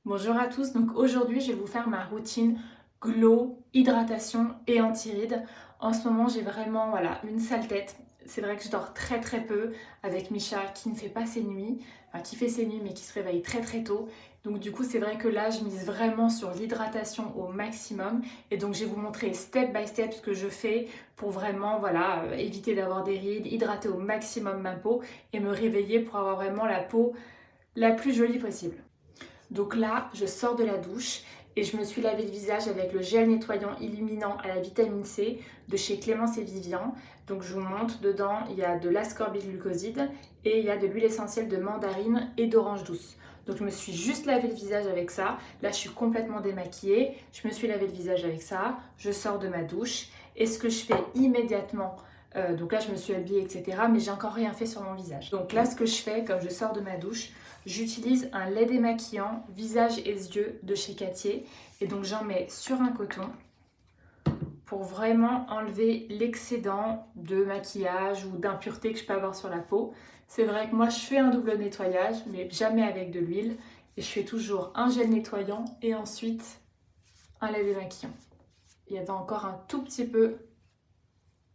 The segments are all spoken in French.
Bonjour à tous, donc aujourd'hui je vais vous faire ma routine glow, hydratation et anti-rides. En ce moment j'ai vraiment une sale tête. C'est vrai que je dors très très peu avec Misha qui ne fait pas ses nuits, enfin qui fait ses nuits mais qui se réveille très très tôt. Donc du coup c'est vrai que là je mise vraiment sur l'hydratation au maximum et donc je vais vous montrer step by step ce que je fais pour vraiment éviter d'avoir des rides, hydrater au maximum ma peau et me réveiller pour avoir vraiment la peau la plus jolie possible. Donc là, je sors de la douche et je me suis lavé le visage avec le gel nettoyant illuminant à la vitamine C de chez Clémence et Vivian. Donc je vous montre, dedans il y a de l'ascorbate-glucoside et il y a de l'huile essentielle de mandarine et d'orange douce. Donc je me suis juste lavé le visage avec ça. Là je suis complètement démaquillée. Je me suis lavé le visage avec ça. Je sors de ma douche. Et ce que je fais immédiatement, donc là je me suis habillée etc. Mais j'ai encore rien fait sur mon visage. Donc là ce que je fais quand je sors de ma douche, j'utilise un lait démaquillant visage et yeux de chez Cattier et donc j'en mets sur un coton pour vraiment enlever l'excédent de maquillage ou d'impureté que je peux avoir sur la peau. C'est vrai que moi je fais un double nettoyage mais jamais avec de l'huile et je fais toujours un gel nettoyant et ensuite un lait démaquillant. Il y avait encore un tout petit peu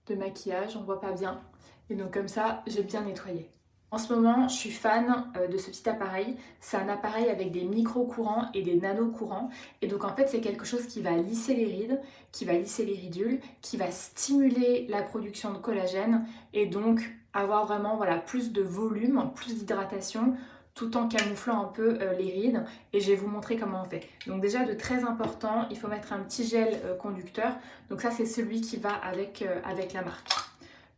de maquillage, on voit pas bien et donc comme ça j'ai bien nettoyé. En ce moment, je suis fan de ce petit appareil. C'est un appareil avec des micro-courants et des nano-courants. Et donc en fait, c'est quelque chose qui va lisser les rides, qui va lisser les ridules, qui va stimuler la production de collagène et donc avoir vraiment plus de volume, plus d'hydratation tout en camouflant un peu les rides. Et je vais vous montrer comment on fait. Donc déjà, de très important, il faut mettre un petit gel conducteur. Donc ça, c'est celui qui va avec la marque.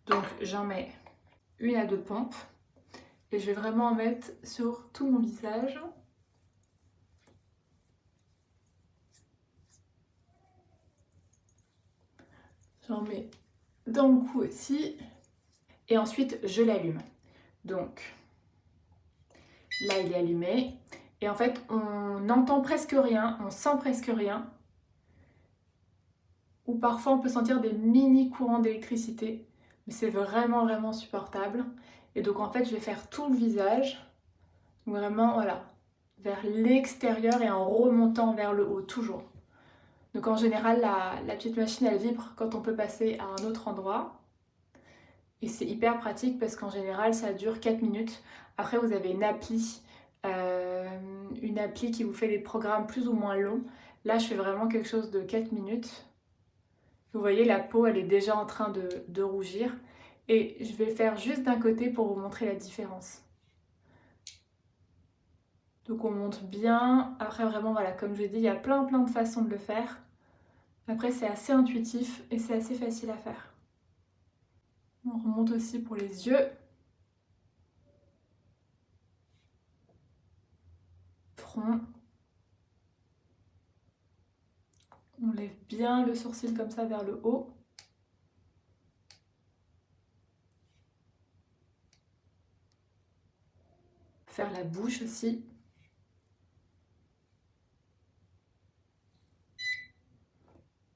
Donc j'en mets une à deux pompes. Et je vais vraiment en mettre sur tout mon visage. J'en mets dans le cou aussi. Et ensuite, je l'allume. Donc, là, il est allumé. Et en fait, on n'entend presque rien, on sent presque rien. Ou parfois, on peut sentir des mini courants d'électricité. Mais c'est vraiment, vraiment supportable. Et donc, en fait, je vais faire tout le visage. Vraiment, vers l'extérieur et en remontant vers le haut, toujours. Donc en général, la petite machine, elle vibre quand on peut passer à un autre endroit. Et c'est hyper pratique parce qu'en général, ça dure 4 minutes. Après, vous avez une appli qui vous fait des programmes plus ou moins longs. Là, je fais vraiment quelque chose de 4 minutes. Vous voyez, la peau, elle est déjà en train de rougir. Et je vais faire juste d'un côté pour vous montrer la différence. Donc on monte bien. Après, vraiment, comme je l'ai dit, il y a plein de façons de le faire. Après, c'est assez intuitif et c'est assez facile à faire. On remonte aussi pour les yeux. Front. On lève bien le sourcil comme ça vers le haut. Faire la bouche aussi.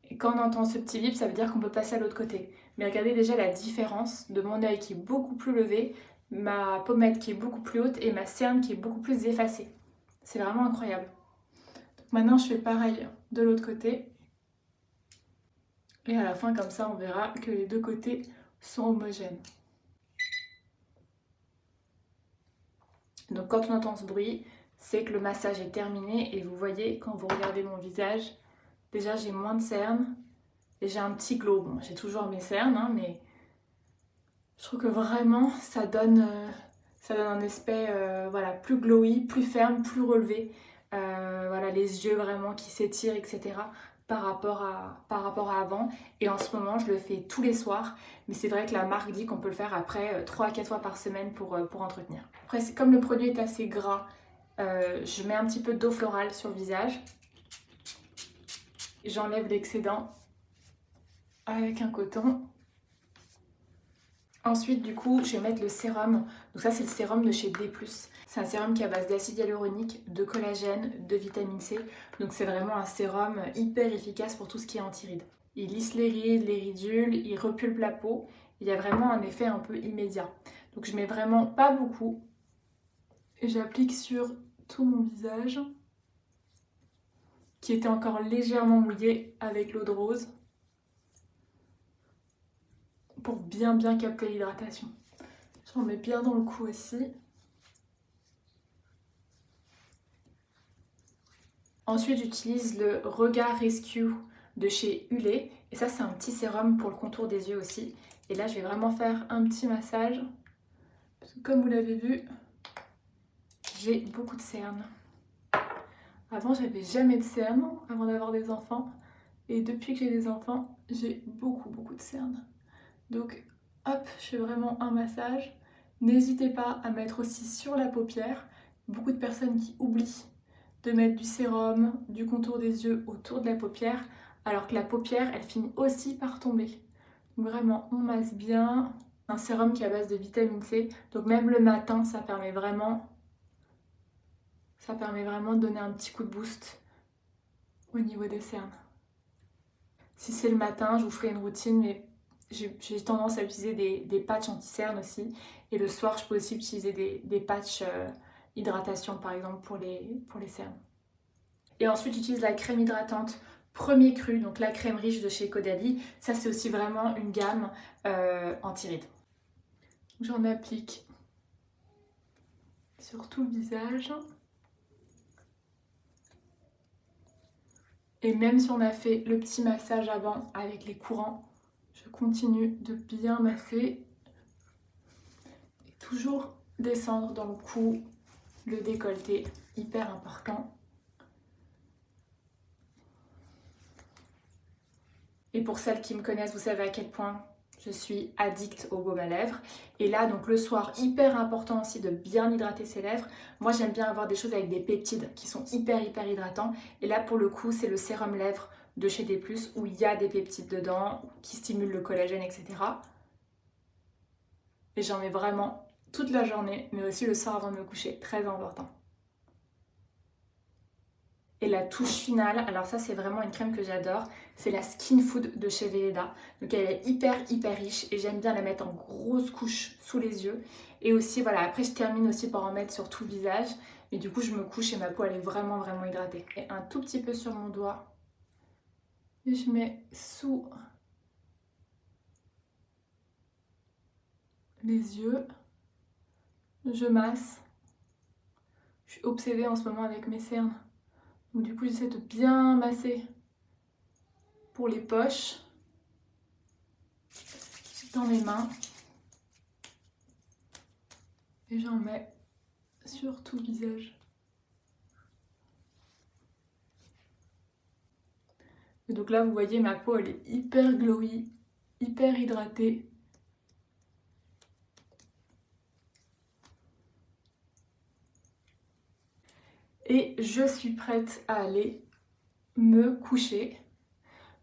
Et quand on entend ce petit bip, ça veut dire qu'on peut passer à l'autre côté. Mais regardez déjà la différence de mon œil qui est beaucoup plus levé, ma pommette qui est beaucoup plus haute et ma cerne qui est beaucoup plus effacée. C'est vraiment incroyable. Donc maintenant, je fais pareil de l'autre côté. Et à la fin, comme ça, on verra que les deux côtés sont homogènes. Donc quand on entend ce bruit, c'est que le massage est terminé et vous voyez quand vous regardez mon visage, déjà j'ai moins de cernes et j'ai un petit glow. Bon, j'ai toujours mes cernes, hein, mais je trouve que vraiment ça donne un aspect plus glowy, plus ferme, plus relevé. Les yeux vraiment qui s'étirent, etc. Par rapport à avant. Et en ce moment, je le fais tous les soirs. Mais c'est vrai que la marque dit qu'on peut le faire après 3 à 4 fois par semaine pour entretenir. Après, comme le produit est assez gras, je mets un petit peu d'eau florale sur le visage. J'enlève l'excédent avec un coton. Ensuite, du coup, je vais mettre le sérum. Donc ça, c'est le sérum de chez D+. C'est un sérum qui est à base d'acide hyaluronique, de collagène, de vitamine C. Donc c'est vraiment un sérum hyper efficace pour tout ce qui est anti-rides. Il lisse les rides, les ridules, il repulpe la peau. Il y a vraiment un effet un peu immédiat. Donc je mets vraiment pas beaucoup. Et j'applique sur tout mon visage. qui était encore légèrement mouillé avec l'eau de rose pour bien capter l'hydratation. J'en mets bien dans le cou aussi. Ensuite, j'utilise le Regard Rescue de chez Hulé. Et ça, c'est un petit sérum pour le contour des yeux aussi. Et là, je vais vraiment faire un petit massage. Parce que comme vous l'avez vu, j'ai beaucoup de cernes. Avant, j'avais jamais de cernes avant d'avoir des enfants. Et depuis que j'ai des enfants, j'ai beaucoup de cernes. Donc, hop, je fais vraiment un massage. N'hésitez pas à mettre aussi sur la paupière. Beaucoup de personnes qui oublient de mettre du sérum, du contour des yeux autour de la paupière, alors que la paupière, elle finit aussi par tomber. Donc vraiment, on masse bien. Un sérum qui est à base de vitamine C, donc même le matin, ça permet vraiment de donner un petit coup de boost au niveau des cernes. Si c'est le matin, je vous ferai une routine, mais j'ai tendance à utiliser des patchs anti-cernes aussi. Et le soir, je peux aussi utiliser des patchs hydratation, par exemple, pour les cernes. Et ensuite, j'utilise la crème hydratante Premier Cru, donc la crème riche de chez Caudalie. Ça, c'est aussi vraiment une gamme anti-rides. J'en applique sur tout le visage. Et même si on a fait le petit massage avant avec les courants, je continue de bien masser. Et toujours descendre dans le cou, le décolleté, hyper important. Et pour celles qui me connaissent, vous savez à quel point je suis addict au baume à lèvres. Et là, donc le soir, hyper important aussi de bien hydrater ses lèvres. Moi, j'aime bien avoir des choses avec des peptides qui sont hyper hydratants. Et là, pour le coup, c'est le sérum lèvres de chez D+, où il y a des peptides dedans, qui stimulent le collagène, etc. Et j'en mets vraiment toute la journée, mais aussi le soir avant de me coucher. Très important. Et la touche finale, alors ça c'est vraiment une crème que j'adore, c'est la Skin Food de chez Velleda. Donc elle est hyper riche et j'aime bien la mettre en grosse couche sous les yeux. Et aussi voilà, après je termine aussi par en mettre sur tout le visage. Mais du coup je me couche et ma peau elle est vraiment hydratée. Et un tout petit peu sur mon doigt. Et je mets sous les yeux. Je masse. Je suis obsédée en ce moment avec mes cernes. Donc du coup j'essaie de bien masser pour les poches dans mes mains et j'en mets sur tout le visage. Et donc là vous voyez ma peau elle est hyper glowy, hyper hydratée. Et je suis prête à aller me coucher.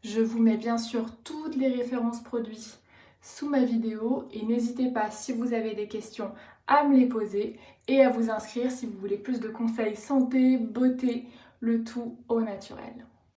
Je vous mets bien sûr toutes les références produits sous ma vidéo et n'hésitez pas si vous avez des questions à me les poser et à vous inscrire si vous voulez plus de conseils santé, beauté, le tout au naturel.